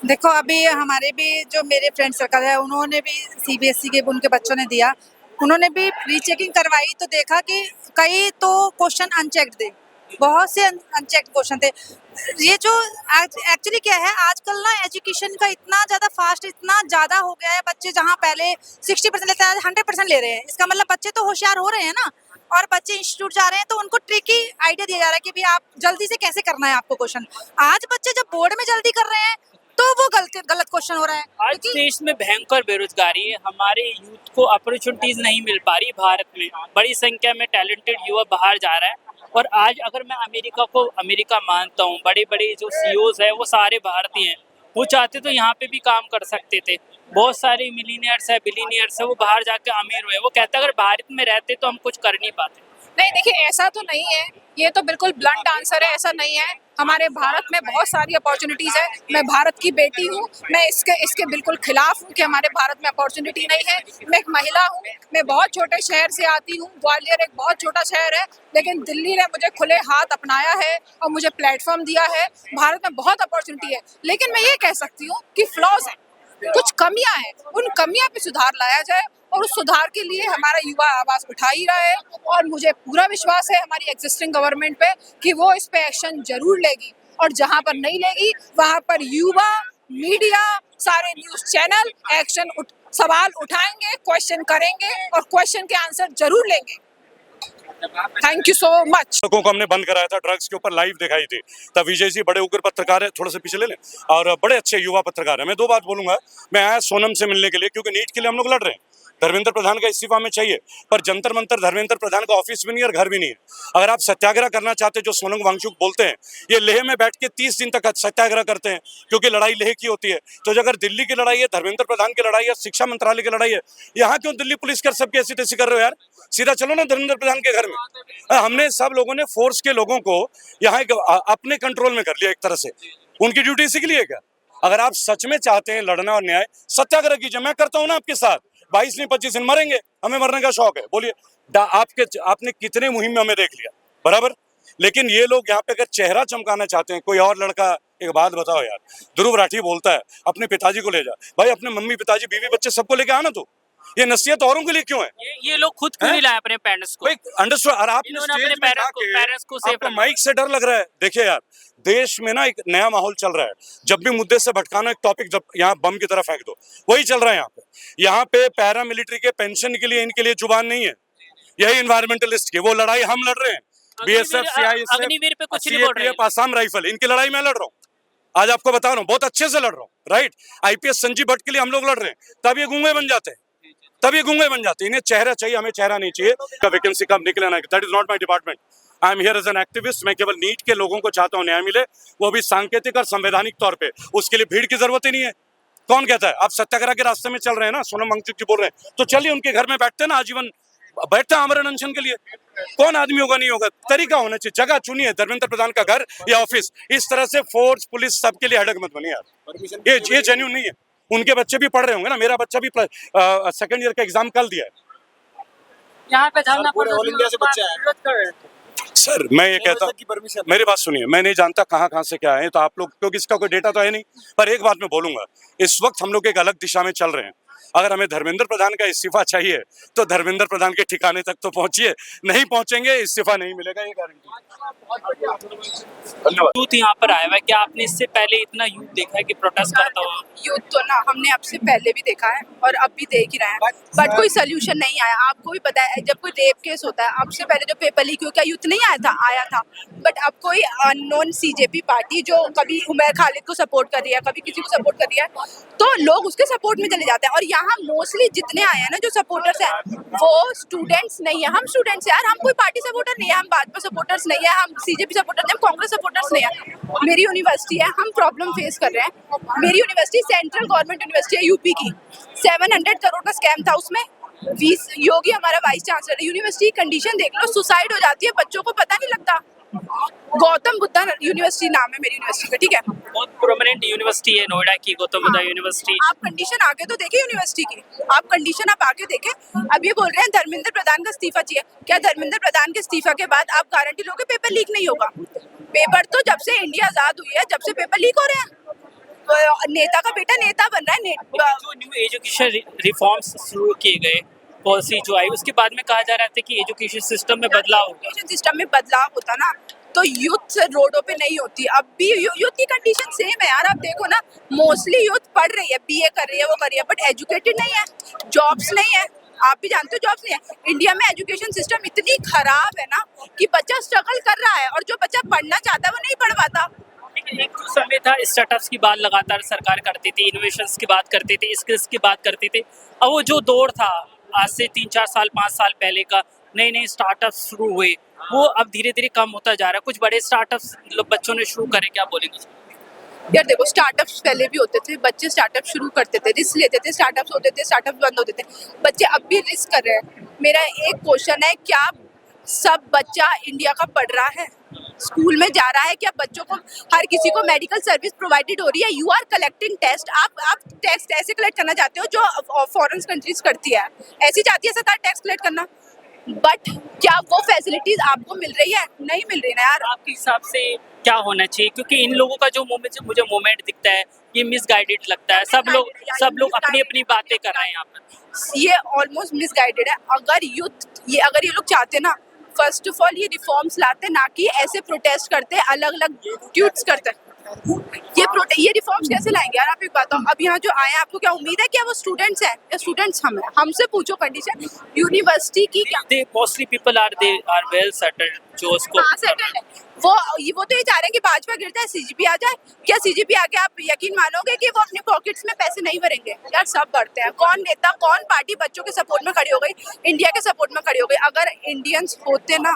देखो, अभी हमारे भी जो मेरे फ्रेंड सर्कल है, उन्होंने भी सीबीएसई के उनके बच्चों ने दिया, उन्होंने भी रीचेकिंग करवाई तो देखा कि कई तो क्वेश्चन अनचेक्ड थे, बहुत से अनचेक्ड क्वेश्चन थे। ये जो एक्चुअली क्या है, आजकल ना एजुकेशन का इतना ज़्यादा फास्ट, इतना ज़्यादा हो गया है, बच्चे जहाँ पहले 60% लेते हैं 100% ले रहे हैं। इसका मतलब बच्चे तो होशियार हो रहे हैं ना, और बच्चे इंस्टीट्यूट जा रहे हैं तो उनको ट्रिकी आइडिया दिया जा रहा है कि भी आप जल्दी से कैसे करना है आपको क्वेश्चन। आज बच्चे जब बोर्ड में जल्दी कर रहे हैं तो वो गलत क्वेश्चन हो रहा है। आज देश में भयंकर बेरोजगारी है, हमारे यूथ को अपॉर्चुनिटीज नहीं मिल पा रही। भारत में बड़ी संख्या में टैलेंटेड युवा बाहर जा रहा है, और आज अगर मैं अमेरिका मानता हूँ, बड़े बड़े जो सीईओज है वो सारे भारतीय हैं। वो चाहते तो यहाँ पे भी काम कर सकते थे। बहुत सारे मिलीनियर्स है, बिलीनियर्स है, वो बाहर जाके अमीर हुए। वो कहते अगर भारत में रहते तो हम कुछ कर नहीं पाते। नहीं, देखिए, ऐसा तो नहीं है, ये तो बिल्कुल ब्लंट आंसर है, ऐसा नहीं है। हमारे भारत में बहुत सारी अपॉर्चुनिटीज है। मैं भारत की बेटी हूँ, मैं इसके बिल्कुल खिलाफ हूँ कि हमारे भारत में अपॉर्चुनिटी नहीं है। मैं एक महिला हूँ, मैं बहुत छोटे शहर से आती हूँ, ग्वालियर एक बहुत छोटा शहर है, लेकिन दिल्ली ने मुझे खुले हाथ अपनाया है और मुझे प्लेटफॉर्म दिया है। भारत में बहुत अपॉर्चुनिटी है, लेकिन मैं ये कह सकती हूँ कि फ्लॉज है, कुछ कमियां हैं, उन कमियां पे सुधार लाया जाए, और उस सुधार के लिए हमारा युवा आवाज उठा ही रहा है। और मुझे पूरा विश्वास है हमारी एग्जिस्टिंग गवर्नमेंट पे कि वो इस पे एक्शन जरूर लेगी, और जहां पर नहीं लेगी वहां पर युवा, मीडिया, सारे न्यूज चैनल सवाल उठाएंगे, क्वेश्चन करेंगे, और क्वेश्चन के आंसर जरूर लेंगे। Thank you so much. सड़कों को हमने बंद कराया था, ड्रग्स के ऊपर लाइव दिखाई थी। तब विजय जी बड़े उग्र पत्रकार है, थोड़ा सा पीछे ले लें, और बड़े अच्छे युवा पत्रकार है। मैं दो बात बोलूंगा, मैं आया सोनम से मिलने के लिए, क्योंकि नीट के लिए हम लोग लड़ रहे हैं। धर्मेंद्र प्रधान का इस्तीफा में चाहिए, पर जंतर मंतर धर्मेंद्र प्रधान का ऑफिस भी नहीं और घर भी नहीं है। अगर आप सत्याग्रह करना चाहते, जो सोनम वांगचुक बोलते हैं, ये लेह में बैठ के 30 दिन तक सत्याग्रह करते हैं, क्योंकि लड़ाई लेह की होती है। तो अगर दिल्ली की लड़ाई है, धर्मेंद्र प्रधान की लड़ाई है, शिक्षा मंत्रालय की लड़ाई है, यहाँ क्यों दिल्ली पुलिस कर सबकी ऐसी तैसी कर रहे हो यार? सीधा चलो ना धर्मेंद्र प्रधान के घर में। हमने सब लोगों ने फोर्स के लोगों को यहाँ अपने कंट्रोल में कर लिया एक तरह से। उनकी ड्यूटी इसी के लिए क्या? अगर आप सच में चाहते हैं लड़ना और न्याय, सत्याग्रह कीजिए। मैं करता हूं ना आपके साथ, 22 नहीं 25 दिन मरेंगे, हमें मरने का शौक है। बोलिए, आपने कितने मुहिम में हमें देख लिया, बराबर। लेकिन ये लोग यहाँ पे अगर चेहरा चमकाना चाहते हैं, कोई और लड़का, एक बात बताओ यार, ध्रुव राठी बोलता है अपने पिताजी को ले जा, भाई अपने मम्मी पिताजी बीवी बच्चे सबको लेके आना। तो ये नसीहत औरों के लिए क्यों है? ये लोग खुद क्यों नहीं लाए अपने पेरेंट्स को? अंडरस्टूड। और आपने अपने पेरेंट्स को सेव आपको माइक से डर लग रहा है। देखिए यार, देश में ना एक नया माहौल चल रहा है। जब भी मुद्दे से भटकाना एक टॉपिक, जब यहाँ बम की तरफ फेंक दो, वही चल रहा है यहाँ पे। यहाँ पे पैरा मिलिट्री के पेंशन के लिए इनके लिए जुबान नहीं है, यही इन्वायरमेंटलिस्ट की। वो लड़ाई हम लड़ रहे हैं, बीएसएफ, अग्निवीर पे कुछ नहीं बोल रहे हैं। आसाम राइफल, इनकी लड़ाई मैं लड़ रहा हूँ। आज आपको बता रहा हूँ, बहुत अच्छे से लड़ रहा हूँ, राइट। आईपीएस संजीव भट्ट के लिए हम लोग लड़ रहे हैं, तब ये गूंगे बन जाते हैं। तब ये गूंगे बन जाते हैं। इन्हें चेहरा चाहिए, हमें चेहरा नहीं चाहिए। का वैकेंसी कब निकले ना, that is not my department. I am here as an activist. मैं केवल नीट के लोगों को चाहता हूँ न्याय मिले, वो भी सांकेतिक और संवैधानिक तौर पे। उसके लिए भीड़ की जरूरत ही नहीं है। कौन कहता है? आप सत्याग्रह के रास्ते में चल रहे हैं ना, सोनम वांगचुक जी बोल रहे हैं, तो चलिए उनके घर में बैठते हैं ना, आजीवन बैठते हैं आमरण अनशन के लिए। कौन आदमी होगा, नहीं होगा, तरीका होना चाहिए। जगह चुनिए, धर्मेंद्र प्रधान का घर या ऑफिस। इस तरह से फोर्स पुलिस सबके लिए हेडक मत बनिए यार, ये जेन्युइन नहीं है। उनके बच्चे भी पढ़ रहे होंगे ना, मेरा बच्चा भी सेकंड ईयर का एग्जाम कल दिया है। यहाँ पे धरना ऑल इंडिया से बच्चे आए। सर मैं ये कहता हूँ, मेरी बात सुनिए, मैं नहीं जानता कहाँ से क्या है, तो आप लोग, क्योंकि इसका कोई डेटा तो है नहीं, पर एक बात मैं बोलूंगा, इस वक्त हम लोग एक अलग दिशा में चल रहे हैं। अगर हमें धर्मेंद्र प्रधान का इस्तीफा चाहिए तो धर्मेंद्र प्रधान के ठिकाने तक तो पहुंचिए, नहीं पहुंचेंगे इस्तीफा नहीं मिलेगा, ये गारंटी। धन्यवाद। यूथ यहाँ पर आया हुआ है, क्या आपने इससे पहले इतना यूथ देखा है कि प्रोटेस्ट करता हुआ? यूथ तो ना हमने अब से पहले भी देखा है और अब भी देख ही रहे हैं, बट कोई सोल्यूशन नहीं आया। आपको भी पता है, जब कोई रेप केस होता है, अब से पहले जो पेपर लीक हुआ, क्या यूथ नहीं आया था। बट अब कोई अननोन सीजेपी पार्टी जो कभी उमर खालिद को सपोर्ट कर रही है, कभी किसी को सपोर्ट कर रही है, तो लोग उसके सपोर्ट में चले जाते हैं। और यहाँ मोस्टली जितने आए हैं ना जो सपोर्टर्स हैं, वो स्टूडेंट्स नहीं है। हम स्टूडेंट्स हैं यार, हम कोई पार्टी सपोर्टर नहीं है, हम भाजपा सपोर्टर्स नहीं है, हम सीजेपी सपोर्टर नहीं, हम कांग्रेस सपोर्टर्स नहीं है। मेरी यूनिवर्सिटी है, हम प्रॉब्लम फेस कर रहे हैं। मेरी यूनिवर्सिटी सेंट्रल गवर्नमेंट यूनिवर्सिटी है यूपी की। 700 करोड़ का स्कैम था उसमें। योगी हमारा वाइस चांसलर है। यूनिवर्सिटी की कंडीशन देख लो, सुसाइड हो जाती है, बच्चों को पता नहीं लगता। गौतम बुद्धा यूनिवर्सिटी नाम है मेरी यूनिवर्सिटी का, ठीक है। बहुत प्रोमिनेंट यूनिवर्सिटी है नोएडा की, गौतम बुद्धा यूनिवर्सिटी। आप कंडीशन आके तो देखे यूनिवर्सिटी की, आप कंडीशन आप आके देखे। अब ये बोल रहे हैं धर्मेंद्र प्रधान का इस्तीफा चाहिए। क्या धर्मेंद्र प्रधान के इस्तीफा के बाद आप गारंटी लोगे पेपर लीक नहीं होगा? पेपर तो जब से इंडिया आजाद हुई है, जब से पेपर लीक हो रहे हैं। नेता का बेटा नेता बन रहा है। जो न्यू एजुकेशन रिफॉर्म्स शुरू किए गए, पॉलिसी जो आई, उसके बाद में कहा जा रहा था कि एजुकेशन सिस्टम में बदलाव होगा। एजुकेशन सिस्टम में बदलाव होता ना तो यूथ रोडों पे नहीं होती। अब भी यूथ की कंडीशन सेम है यार। आप देखो ना, मोस्टली यूथ पढ़ रही है, बीए कर रही है, वो कर रही है, बट एजुकेटेड नहीं है, जॉब्स नहीं है। आप भी जानते हो जॉब्स नहीं है। इंडिया में एजुकेशन सिस्टम इतनी खराब है ना कि बच्चा स्ट्रगल कर रहा है और जो बच्चा पढ़ना चाहता है वो नहीं पढ़ पाता। लेकिन एक तो समय था, स्टार्टअप्स की बात लगातार सरकार करती थी, इनोवेशंस की बात करती थी, स्किल्स की बात करती थी। अब वो जो दौर था आज से 3-4 साल 5 साल पहले का, नए नए स्टार्टअप्स शुरू हुए, वो अब धीरे धीरे कम होता जा रहा है। कुछ बड़े स्टार्टअप्स बच्चों ने शुरू करे, क्या बोलेंगे? यार देखो, स्टार्टअप्स पहले भी होते थे, बच्चे स्टार्टअप शुरू करते थे, रिस्क लेते थे, स्टार्टअप्स होते थे, स्टार्टअप बंद होते थे, बच्चे अब भी रिस्क कर रहे हैं। मेरा एक क्वेश्चन है, क्या सब बच्चा इंडिया का पढ़ रहा है, स्कूल में जा रहा है? क्या बच्चों को, हर किसी को मेडिकल सर्विस प्रोवाइडेड हो रही है? You are collecting test. आप टैक्स ऐसे कलेक्ट करना चाहते हो जो फॉरेन कंट्रीज करती है, ऐसी चाहती है सरकार टैक्स कलेक्ट करना, बट क्या वो फैसिलिटीज आपको मिल रही है? नहीं मिल रही ना यार। आपके हिसाब से क्या होना चाहिए? क्योंकि इन लोगों का जो मुझे मोमेंट दिखता है, ये मिसगाइडेड लगता है। सब लोग अपनी अपनी बातें कर रहे हैं यहाँ पर। ये ऑलमोस्ट मिसगाइडेड है। अगर ये लोग चाहते ना, फर्स्ट ऑफ ऑल ये रिफॉर्म्स लाते, ना कि ऐसे प्रोटेस्ट करते, अलग अलग ट्वीट्स करते। ये रिफॉर्म्स कैसे लाएंगे यार? आप एक बात बताओ, अब यहाँ जो आए हैं, आपको क्या उम्मीद है कि वो स्टूडेंट्स हैं या स्टूडेंट्स हम हैं? हमसे पूछो कंडीशन यूनिवर्सिटी की क्या। Mostly people are well settled, जो उसको वो तो ये चाह रहे हैं कि भाजपा गिर जाए, सीजीपी आ जाए। क्या सीजीपी आके आप यकीन मानोगे कि वो अपने पॉकेट्स में पैसे नहीं भरेंगे? यार सब भरते हैं। कौन नेता, कौन पार्टी बच्चों के सपोर्ट में खड़ी हो गई, इंडिया के सपोर्ट में खड़ी हो गई? अगर इंडियंस होते ना,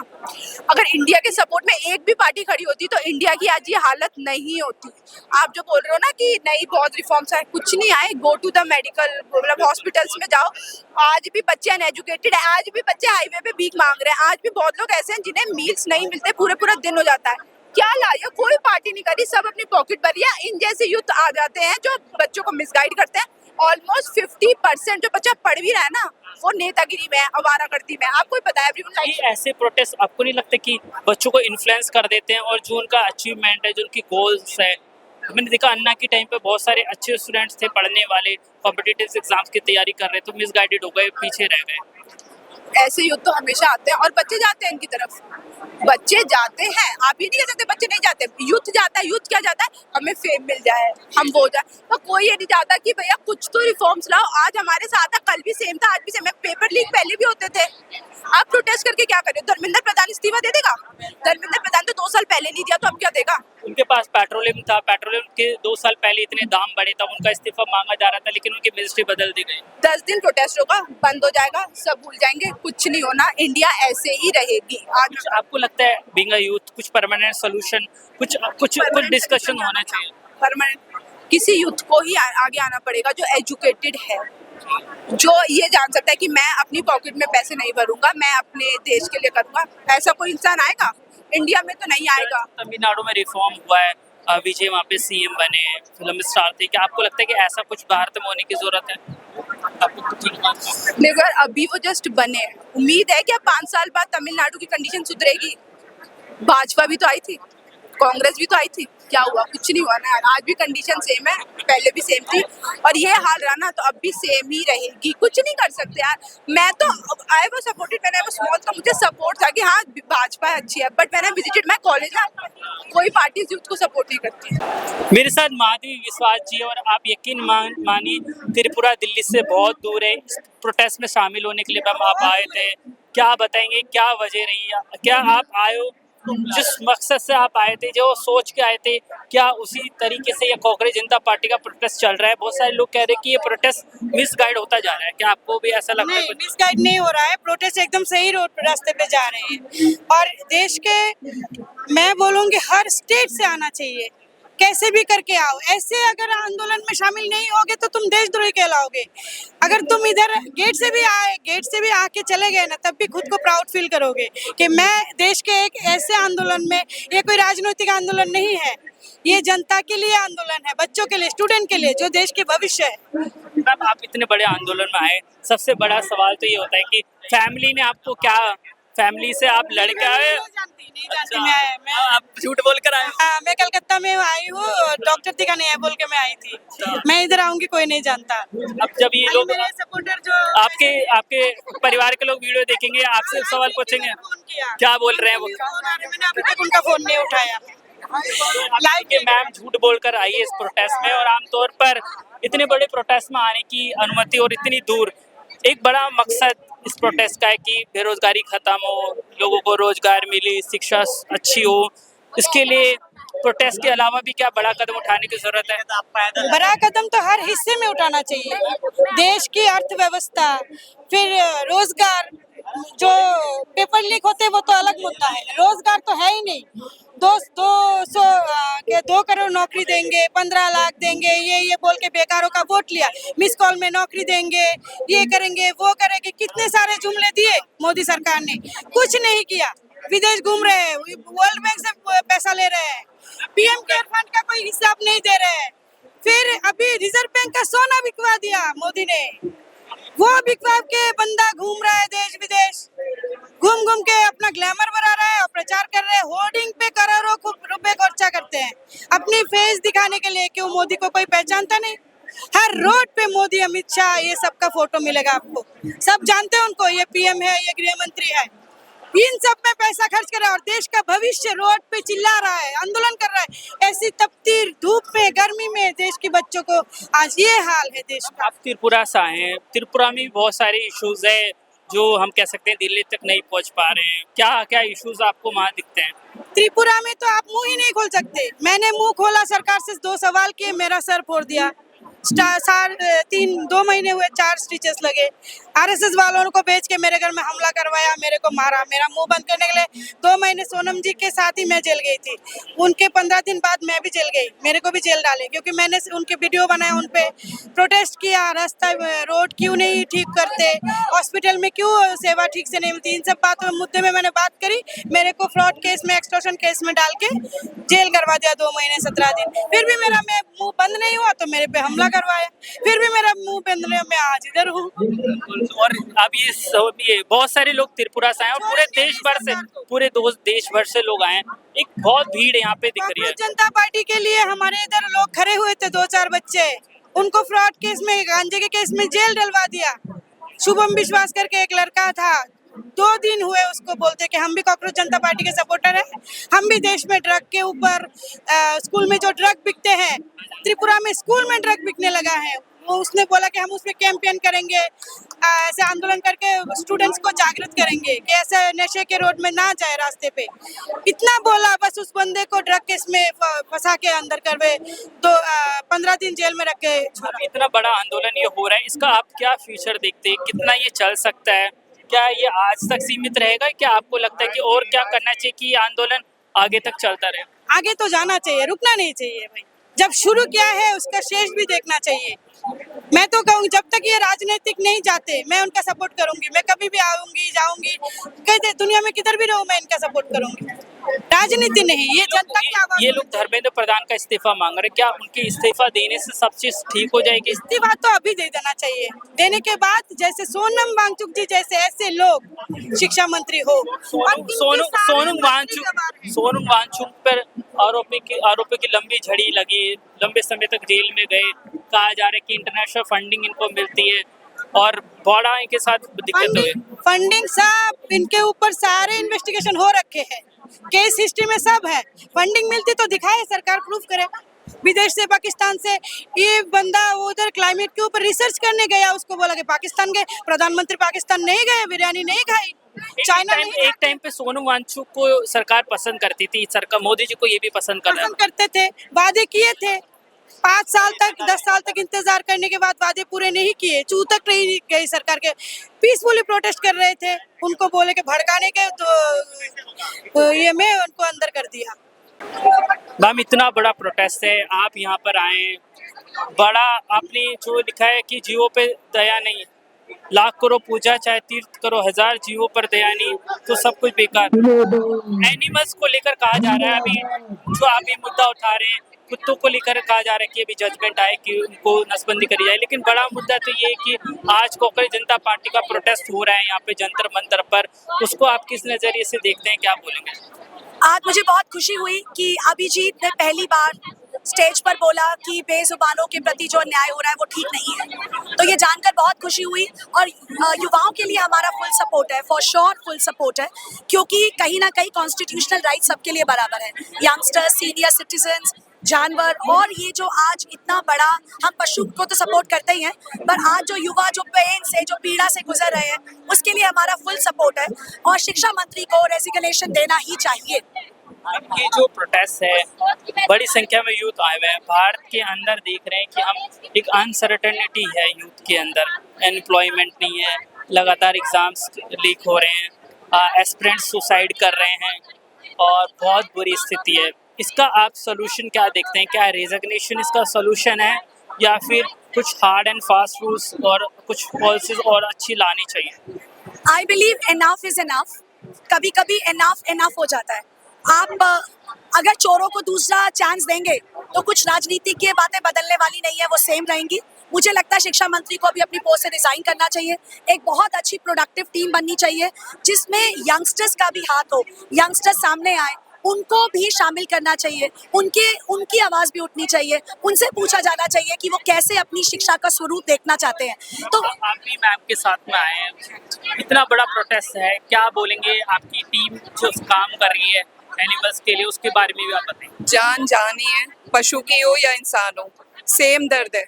अगर इंडिया के सपोर्ट में एक भी पार्टी खड़ी होती तो इंडिया की आज ये हालत नहीं होती। आप जो बोल रहे हो ना कि नहीं बहुत रिफॉर्म्स आए, कुछ नहीं आए। गो टू द मेडिकल, मतलब हॉस्पिटल्स में जाओ, आज भी बच्चे अनएजुकेटेड है, आज भी बच्चे हाईवे पे भीख मांग रहे हैं, आज भी बहुत लोग ऐसे हैं जिन्हें मील्स नहीं मिलते, पूरे पूरा दिन हो जाता है। क्या लाया? कोई पार्टी नहीं करी, सब अपनी पॉकेट भरी है। इन जैसे यूथ आ जाते हैं जो बच्चों को मिसगाइड करते हैं। ऑलमोस्ट 50% जो बच्चा पढ़ भी रहा है ना, वो नेतागिरी में है, आवारागर्दी में। आपको ही पता है ये ऐसे प्रोटेस्ट आपको नहीं लगता कि बच्चों को इन्फ्लुएंस कर देते हैं, और जो उनका अचीवमेंट है, जो उनकी गोल्स है? मैंने देखा अन्ना के टाइम पे बहुत सारे अच्छे स्टूडेंट्स थे, पढ़ने वाले, कॉम्पिटिटिव एग्जाम्स की तैयारी कर रहे, तो मिसगाइडेड हो गए, पीछे रह गए। ऐसे युद्ध तो हमेशा आते हैं और बच्चे जाते हैं इनकी तरफ, बच्चे जाते हैं, आप ये नहीं कह सकते बच्चे नहीं जाते, यूथ जाता है। यूथ क्या जाता है, हमें फेम मिल जाए, हम वो जाए, तो कोई ये नहीं चाहता कि भैया कुछ तो रिफॉर्म्स लाओ। आज हमारे साथ था, कल भी सेम था, आज भी सेम है, पेपर लीक पहले भी होते थे। आप प्रोटेस्ट करके क्या करें? धर्मेंद्र प्रधान इस्तीफा दे देगा? धर्मेंद्र प्रधान तो 2 साल पहले नहीं दिया, तो अब क्या देगा? उनके पास पेट्रोलियम था, पेट्रोलियम के 2 साल पहले इतने दाम बढ़े, तब उनका इस्तीफा मांगा जा रहा था, लेकिन उनकी मिनिस्ट्री बदल दी गई। 10 दिन प्रोटेस्ट होगा, बंद हो जाएगा, सब भूल जाएंगे, कुछ नहीं होना, इंडिया ऐसे ही रहेगी। आज कुछ आपको लगता है बीइंग अ यूथ कुछ परमानेंट सोल्यूशन, कुछ डिस्कशन होना चाहिए? परमानेंट किसी यूथ को ही आगे आना पड़ेगा जो एजुकेटेड है, जो ये जान सकता है कि मैं अपनी पॉकेट में पैसे नहीं भरूंगा, मैं अपने देश के लिए करूंगा। ऐसा कोई इंसान आएगा? इंडिया में तो नहीं आएगा। तमिलनाडु में रिफॉर्म हुआ है, विजय वहाँ पे सीएम बने, फिल्म स्टार थे, क्या आपको लगता है कि ऐसा कुछ भारत में होने की जरूरत है? देखो यार, अभी वो जस्ट बने, उम्मीद है कि 5 साल बाद तमिलनाडु की कंडीशन सुधरेगी। भाजपा भी तो आई थी, कांग्रेस भी तो आई थी, क्या हुआ? कुछ नहीं हुआ ना यार। आज भी कंडीशन सेम है, पहले भी सेम थी, और ये हाल रहा ना तो अब भी सेम ही रहेगी। कुछ नहीं कर सकते यार। मैं तो आई वाज सपोर्टेड, मैंने वो स्मॉल, तो मुझे सपोर्ट था कि हाँ भाजपा अच्छी है, बट मैंने विजिटेड माय कॉलेज ना, कोई पार्टी यूथ को सपोर्ट नहीं करती है। मेरे साथ माधवी विश्वास जी, और आप यकीन मानिए त्रिपुरा दिल्ली से बहुत दूर है, इस प्रोटेस्ट में शामिल होने के लिए हम आप आए थे। क्या बताएंगे, क्या वजह रही है? क्या आप आए हो जिस मकसद से आप आए थे, जो सोच के आए थे, क्या उसी तरीके से ये कांग्रेस जनता पार्टी का प्रोटेस्ट चल रहा है? बहुत सारे लोग कह रहे हैं कि ये प्रोटेस्ट मिसगाइड होता जा रहा है, क्या आपको भी ऐसा लगता है? नहीं, मिसगाइड नहीं हो रहा है, प्रोटेस्ट एकदम सही रास्ते पे जा रहे हैं। और देश के, मैं बोलूँगी हर स्टेट से आना चाहिए, कैसे भी करके आओ। ऐसे अगर आंदोलन में शामिल नहीं होगे तो तुम देशद्रोही कहलाओगे। अगर तुम इधर गेट से भी आके चले गए ना, तब भी खुद को प्राउड फील करोगे कि मैं देश के एक ऐसे आंदोलन में, ये कोई राजनीतिक आंदोलन नहीं है, ये जनता के लिए आंदोलन है, बच्चों के लिए, स्टूडेंट के लिए, जो देश के भविष्य है। अब आप इतने बड़े आंदोलन में आए, सबसे बड़ा सवाल तो ये होता है कि फैमिली ने आपको क्या, फैमिली से आप लड़के आए? नहीं जानती मैं आप झूठ बोल कर आए? हाँ, मैं कलकत्ता में आई हूँ, डॉक्टर दिखाने है बोल के मैं आई थी। मैं इधर आऊंगी, कोई नहीं जानता। अब जब ये लोग, मेरे सपोर्टर जो आपके परिवार के लोग वीडियो देखेंगे, आपसे सवाल पूछेंगे, क्या बोल रहे हैं वो? मैंने अभी तक उनका फोन नहीं उठाया। कि मैम झूठ बोलकर आई है इस प्रोटेस्ट में, और आमतौर पर इतने बड़े प्रोटेस्ट में आने की अनुमति, और इतनी दूर, एक बड़ा मकसद इस प्रोटेस्ट का है कि बेरोजगारी खत्म हो, लोगों को रोजगार मिले, शिक्षा अच्छी हो। इसके लिए प्रोटेस्ट के अलावा भी क्या बड़ा कदम उठाने की जरूरत है? बड़ा कदम तो हर हिस्से में उठाना चाहिए। देश की अर्थव्यवस्था, फिर रोजगार, जो पेपर लीक होते हैं वो तो अलग मुद्दा है, रोजगार तो है ही नहीं। 2 करोड़ नौकरी देंगे, 15 लाख देंगे, ये बोल के बेकारों का वोट लिया। मिस कॉल में नौकरी देंगे, ये करेंगे, वो करेंगे, कितने सारे जुमले दिए मोदी सरकार ने, कुछ नहीं किया। विदेश घूम रहे हैं, वर्ल्ड बैंक से पैसा ले रहे हैं, पीएम केयर फंड का कोई हिसाब नहीं दे रहे हैं। फिर अभी रिजर्व बैंक का सोना बिकवा दिया मोदी ने, वो बिकवा के बंदा घूम रहा है देश विदेश, घूम के अपना ग्लैमर बढ़ा रहा है और प्रचार कर रहे हैं। होर्डिंग पे करोड़ों रुपए खर्चा करते हैं अपनी फेस दिखाने के लिए। क्यों? मोदी को कोई पहचानता नहीं। हर रोड पे मोदी, अमित शाह, ये सबका फोटो मिलेगा आपको, सब जानते हैं उनको, ये पीएम है, ये गृह मंत्री है। इन सब में पैसा खर्च कर रहा है और देश का भविष्य रोड पे चिल्ला रहा है, आंदोलन कर रहा है। ऐसी तपती धूप में, गर्मी में देश के बच्चों को आज ये हाल है देश का। आप त्रिपुरा से आए हैं, त्रिपुरा में भी बहुत सारे इश्यूज है जो हम कह सकते हैं दिल्ली तक नहीं पहुंच पा रहे हैं। क्या क्या इश्यूज आपको वहाँ दिखते हैं? त्रिपुरा में तो आप मुंह ही नहीं खोल सकते। मैंने मुंह खोला, सरकार से 2 सवाल किए, मेरा सर फोड़ दिया। 2 महीने हुए, 4 स्टिचेस लगे। आरएसएस वालों को भेज के मेरे घर में हमला करवाया, मेरे को मारा। मेरा मुंह बंद करने के लिए 2 महीने सोनम जी के साथ ही मैं जेल गई थी। उनके 15 दिन बाद मैं भी जेल गई, मेरे को भी जेल डाले क्योंकि मैंने उनके वीडियो बनाए, उन पे प्रोटेस्ट किया। रास्ता, रोड क्यों नहीं ठीक करते, हॉस्पिटल में क्यों सेवा ठीक से नहीं मिलती, इन सब बातों में, मुद्दे में मैंने बात करी। मेरे को फ्रॉड केस में, एक्सटॉर्शन केस में डाल के जेल करवा दिया 2 महीने 17 दिन। फिर भी मेरा मुंह बंद नहीं हुआ तो मेरे पे हमला करवाया, फिर भी मेरा मुंह बंद नहीं, मैं आज इधर हूँ। और अब ये बहुत सारे लोग त्रिपुरा से आए और पूरे देश भर से लोग आए हैं। एक बहुत भीड़ यहाँ पे दिख रही है। कांग्रेस जनता पार्टी के लिए हमारे इधर लोग खड़े हुए थे, 2-4 बच्चे, उनको फ्रॉड केस में, गांजे के केस में जेल डलवा दिया। शुभम विश्वास करके एक लड़का था, 2 दिन हुए उसको बोलते कि हम भी कॉकरोच जनता पार्टी के सपोर्टर हैं, हम भी देश में ड्रग के ऊपर स्कूल में जो ड्रग बिकते हैं, त्रिपुरा में स्कूल में ड्रग बिकने लगा है, वो उसने बोला कि हम उसमें कैंपेन करेंगे, ऐसे आंदोलन करके स्टूडेंट्स को जागृत करेंगे कि ऐसे नशे के रोड में ना जाए रास्ते पे। इतना बोला, बस उस बंदे को ड्रग केस में फंसा के अंदर करवे, तो 15 दिन जेल में रख के छोड़ा। इतना बड़ा आंदोलन ये हो रहा है, इसका आप क्या फ्यूचर देखते हैं? कितना ये चल सकता है? क्या ये आज तक सीमित रहेगा? क्या आपको लगता है कि और क्या करना चाहिए कि ये आंदोलन आगे तक चलता रहे? आगे तो जाना चाहिए, रुकना नहीं चाहिए भाई। जब शुरू किया है उसका शेष भी देखना चाहिए। मैं तो कहूँगी जब तक ये राजनीतिक नहीं जाते मैं उनका सपोर्ट करूंगी। मैं कभी भी आऊंगी जाऊंगी, कहीं दुनिया में किधर भी रहूं मैं इनका सपोर्ट करूंगी। राजनीति नहीं, ये जनता की आवाज। ये लोग धर्मेंद्र प्रधान का इस्तीफा मांग रहे हैं, क्या उनके इस्तीफा देने से सब चीज ठीक हो जाएगी? इस्तीफा तो अभी दे देना चाहिए, देने के बाद जैसे सोनम वांगचुक जी जैसे ऐसे लोग शिक्षा मंत्री हो। सोनम वांगचुक पर आरोपी की लंबी झड़ी लगी, लंबे समय तक जेल में गए, कहा जा रहा है कि इंटरनेशनल फंडिंग इनको मिलती है और बड़ा इनके साथ दिक्कत हुई। फंडिंग सब इनके ऊपर सारे इन्वेस्टिगेशन हो रखे हैं, केस हिस्ट्री में सब है। फंडिंग मिलती तो दिखाए, सरकार प्रूफ करे। विदेश से पाकिस्तान से ये बंदा उधर क्लाइमेट के ऊपर रिसर्च करने गया, उसको बोला कि पाकिस्तान गए, प्रधानमंत्री पाकिस्तान नहीं गए, बिरयानी नहीं खाई, चाइना नहीं। एक टाइम पे सोनम वांगचुक को सरकार पसंद करती थी, सरकार मोदी जी को ये भी पसंद करते थे, वादे किए थे। 5 साल तक 10 साल तक इंतजार करने के बाद वादे पूरे नहीं किए, चू तक नहीं गई सरकार के। पीसफुली प्रोटेस्ट कर रहे थे, उनको बोले कि भड़काने के, तो ये मैं उनको अंदर कर दिया। मैम इतना बड़ा प्रोटेस्ट है, आप यहाँ पर आए, बड़ा आपने जो लिखा है कि जीवों पे दया नहीं, लाख करो पूजा चाहे तीर्थ करो, 1000 जीवों पर दया नहीं तो सब कुछ बेकार। एनिमल्स को लेकर कहा जा रहा है, अभी जो आप ये मुद्दा उठा रहे हैं, कुत्तों को लेकर कहा जा रहा है कि अभी जजमेंट आए कि उनको नसबंदी करी जाए, लेकिन बड़ा मुद्दा तो ये है कि आज कोकरेज जनता पार्टी का प्रोटेस्ट हो रहा है यहाँ पे जंतर मंतर पर, उसको आप किस नजरिए से देखते हैं, क्या बोलेंगे? आज मुझे बहुत खुशी हुई कि अभिजीत ने पहली बार स्टेज पर बोला कि बेजुबानों के प्रति जो अन्याय हो रहा है वो ठीक नहीं है, तो ये जानकर बहुत खुशी हुई। और युवाओं के लिए हमारा फुल सपोर्ट है, फॉर श्योर फुल सपोर्ट है, क्योंकि कहीं ना कहीं कॉन्स्टिट्यूशनल राइट सबके लिए बराबर है। यंगस्टर्स, सीनियर सिटीजन्स, जानवर, और ये जो आज इतना बड़ा, हम पशु को तो सपोर्ट करते ही हैं, पर आज जो युवा जो पेन से, जो पीड़ा से गुजर रहे हैं, उसके लिए हमारा फुल सपोर्ट है और शिक्षा मंत्री को रेजिग्नेशन देना ही चाहिए। ये जो प्रोटेस्ट है, बड़ी संख्या में यूथ आए हुए हैं, भारत के अंदर देख रहे हैं कि हम एक अनसर्टेनिटी है यूथ के अंदर, एम्प्लॉयमेंट नहीं है, लगातार एग्जाम्स लीक हो रहे हैं, एस्पिरेंट्स सुसाइड कर रहे हैं और बहुत बुरी स्थिति है। इसका आप सोल्यूशन क्या देखते हैं? क्या रेजिग्नेशन इसका सोल्यूशन है या फिर कुछ हार्ड एंड फास्ट रूल्स और कुछ पॉलिसीज और अच्छी लानी चाहिए? I believe enough is enough. कभी कभी एनफ हो जाता है। आप अगर चोरों को दूसरा चांस देंगे तो कुछ राजनीति की बातें बदलने वाली नहीं है, वो सेम रहेंगी। मुझे लगता है शिक्षा मंत्री को भी अपनी पोस्ट से रिजाइन करना चाहिए। एक बहुत अच्छी प्रोडक्टिव टीम बननी चाहिए जिसमें यंगस्टर्स का भी हाथ हो, यंगस्टर्स सामने आए, उनको भी शामिल करना चाहिए, उनकी आवाज़ भी उठनी चाहिए, उनसे पूछा जाना चाहिए कि वो कैसे अपनी शिक्षा का स्वरूप देखना चाहते हैं। तो आप भी मैम के साथ में आए हैं, इतना बड़ा प्रोटेस्ट है, क्या बोलेंगे? आपकी टीम जो काम कर रही है एनिमल्स के लिए, उसके बारे में भी आप बताएं। जान ही है, पशु की हो या इंसान हो, सेम दर्द है,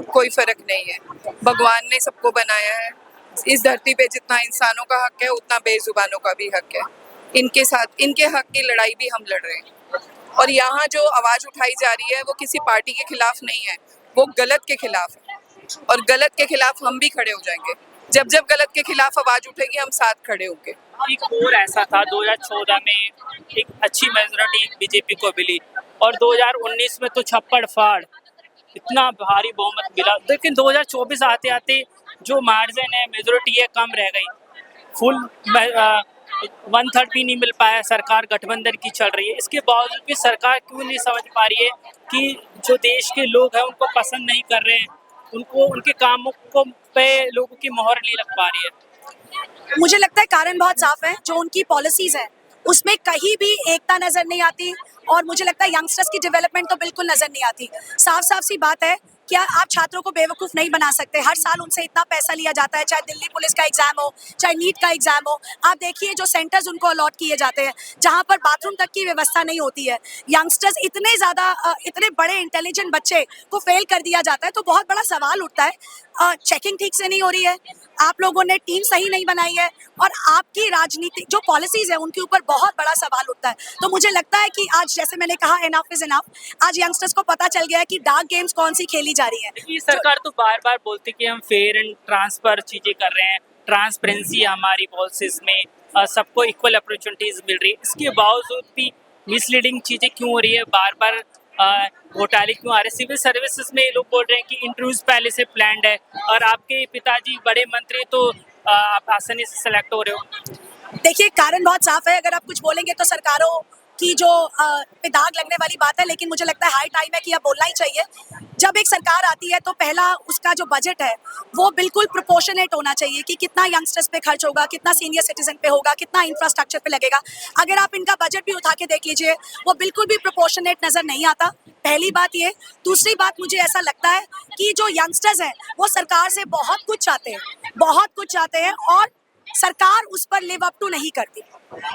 कोई फर्क नहीं है। भगवान ने सबको बनाया है, इस धरती पे जितना इंसानों का हक है उतना बेजुबानों का भी हक है। इनके साथ इनके हक की लड़ाई भी हम लड़ रहे हैं। और यहाँ जो आवाज़ उठाई जा रही है वो किसी पार्टी के खिलाफ नहीं है, वो गलत के खिलाफ है, और गलत के खिलाफ हम भी खड़े हो जाएंगे। जब जब गलत के खिलाफ आवाज़ उठेगी हम साथ खड़े होंगे। एक और ऐसा था, 2014 में एक अच्छी मेजोरिटी बीजेपी को मिली और 2019 में तो छप्पड़ फाड़, इतना भारी बहुमत मिला, लेकिन 2024 आते आते जो मार्जिन है, मेजोरिटी है, कम रह गई। फुल 1/3 भी नहीं मिल पाया, सरकार गठबंधन की चल रही है। इसके बावजूद भी सरकार क्यों नहीं समझ पा रही है कि जो देश के लोग हैं उनको पसंद नहीं कर रहे हैं, उनको उनके कामों को पे लोगों की मोहर नहीं लग पा रही है? मुझे लगता है कारण बहुत साफ है, जो उनकी पॉलिसीज है उसमें कहीं भी एकता नजर नहीं आती, और मुझे लगता है यंगस्टर्स की डेवलपमेंट तो बिल्कुल नजर नहीं आती। साफ साफ सी बात है क्या आप छात्रों को बेवकूफ़ नहीं बना सकते? हर साल उनसे इतना पैसा लिया जाता है, चाहे दिल्ली पुलिस का एग्जाम हो, चाहे नीट का एग्जाम हो। आप देखिए जो सेंटर्स उनको अलॉट किए जाते हैं, जहाँ पर बाथरूम तक की व्यवस्था नहीं होती है, यंगस्टर्स इतने ज़्यादा इतने बड़े इंटेलिजेंट बच्चे को फेल कर दिया जाता है, तो बहुत बड़ा सवाल उठता है। चेकिंग ठीक से नहीं हो रही है, आप लोगों ने टीम सही नहीं बनाई है, और आपकी राजनीति जो पॉलिसीज है उनके ऊपर बहुत बड़ा सवाल उठता है। तो मुझे लगता है कि आज जैसे मैंने कहा इनफ इज इनफ, आज यंगस्टर्स को पता चल गया है कि डार्क गेम्स कौन सी खेली जा रही है। ये सरकार तो बार बार बोलती कि हम फेयर एंड ट्रांसफर चीजें कर रहे हैं, ट्रांसपेरेंसी हमारी पॉलिसीज में, सबको इक्वल अपॉर्चुनिटीज मिल रही है, इसके बावजूद भी मिसलीडिंग चीजें क्यों हो रही है, बार बार घोटाले क्यों आ रहे हैं? सिविल सर्विसेज में ये लोग बोल रहे हैं कि इंटरव्यूज पहले से प्लान्ड है, और आपके पिताजी बड़े मंत्री तो आप आसानी से सेलेक्ट हो रहे हो। देखिए कारण बहुत साफ है, अगर आप कुछ बोलेंगे तो सरकारों की जो पे दाग लगने वाली बात है, लेकिन मुझे लगता है हाई टाइम है कि अब बोलना ही चाहिए। जब एक सरकार आती है तो पहला उसका जो बजट है वो बिल्कुल प्रोपोर्शनेट होना चाहिए कि कितना यंगस्टर्स पे खर्च होगा, कितना सीनियर सिटीजन पे होगा, कितना इंफ्रास्ट्रक्चर पे लगेगा। अगर आप इनका बजट भी उठा के देख लीजिए, वो बिल्कुल भी प्रोपोर्शनेट नज़र नहीं आता। पहली बात ये। दूसरी बात, मुझे ऐसा लगता है कि जो यंगस्टर्स हैं वो सरकार से बहुत कुछ चाहते हैं, बहुत कुछ चाहते हैं, और सरकार उस पर लिव अप टू नहीं करती,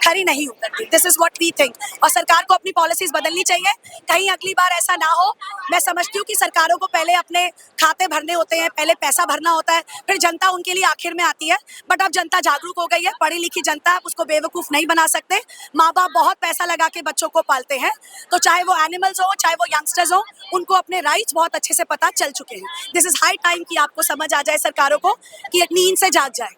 खरी नहीं उतरती। This is what we think. और सरकार को अपनी पॉलिसीज बदलनी चाहिए, कहीं अगली बार ऐसा ना हो। मैं समझती हूँ कि सरकारों को पहले अपने खाते भरने होते हैं, पहले पैसा भरना होता है, फिर जनता उनके लिए आखिर में आती है। बट अब जनता जागरूक हो गई है, पढ़ी लिखी जनता, आप उसको बेवकूफ़ नहीं बना सकते। माँ बाप बहुत पैसा लगा के बच्चों को पालते हैं, तो चाहे वो एनिमल्स हो, चाहे वो यंगस्टर्स हो, उनको अपने राइट्स बहुत अच्छे से पता चल चुके हैं। दिस इज हाई टाइम कि आपको समझ आ जाए सरकारों को कि एक नींद से जाग जाए।